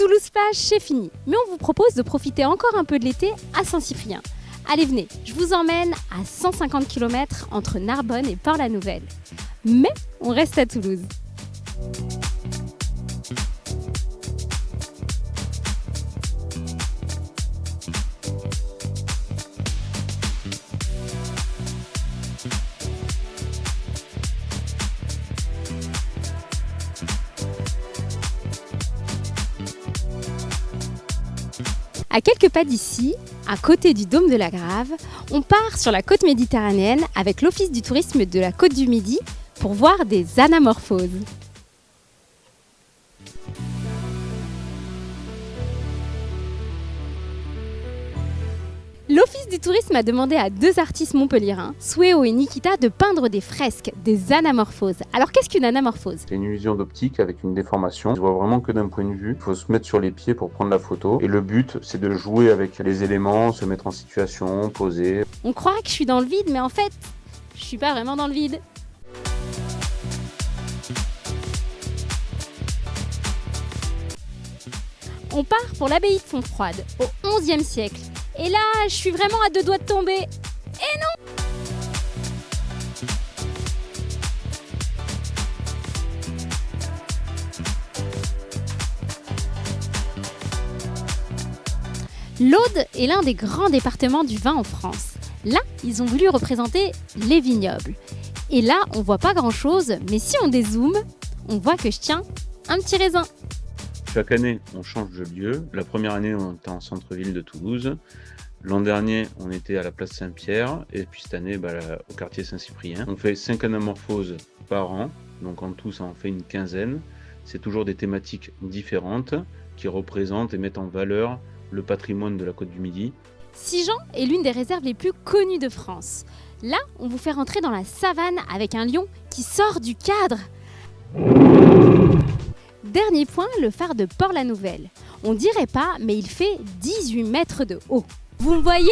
Toulouse-Plage, c'est fini, mais on vous propose de profiter encore un peu de l'été à Saint-Cyprien. Allez, venez, je vous emmène à 150 km entre Narbonne et Port-la-Nouvelle. Mais on reste à Toulouse. À quelques pas d'ici, à côté du Dôme de la Grave, on part sur la côte méditerranéenne avec l'Office du tourisme de la Côte du Midi pour voir des anamorphoses. L'Office du tourisme a demandé à deux artistes montpelliérains, Sueo et Nikita, de peindre des fresques, des anamorphoses. Alors qu'est-ce qu'une anamorphose ? C'est une illusion d'optique avec une déformation. On ne voit vraiment que d'un point de vue. Il faut se mettre sur les pieds pour prendre la photo. Et le but, c'est de jouer avec les éléments, se mettre en situation, poser. On croirait que je suis dans le vide, mais en fait, je suis pas vraiment dans le vide. On part pour l'abbaye de Fontfroide, au XIe siècle. Et là, je suis vraiment à deux doigts de tomber. Et non! L'Aude est l'un des grands départements du vin en France. Là, ils ont voulu représenter les vignobles. Et là, on voit pas grand-chose, mais si on dézoome, on voit que je tiens un petit raisin. Chaque année, on change de lieu. La première année, on était en centre-ville de Toulouse. L'an dernier, on était à la place Saint-Pierre. Et puis cette année, au quartier Saint-Cyprien. On fait 5 anamorphoses par an. Donc en tout, ça en fait une quinzaine. C'est toujours des thématiques différentes qui représentent et mettent en valeur le patrimoine de la Côte du Midi. Sigean est l'une des réserves les plus connues de France. Là, on vous fait rentrer dans la savane avec un lion qui sort du cadre. Dernier point, le phare de Port-la-Nouvelle. On dirait pas, mais il fait 18 mètres de haut. Vous me voyez ?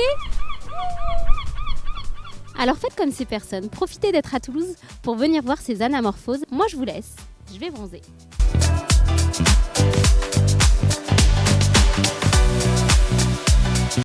Alors faites comme ces personnes, profitez d'être à Toulouse pour venir voir ces anamorphoses. Moi je vous laisse, je vais bronzer.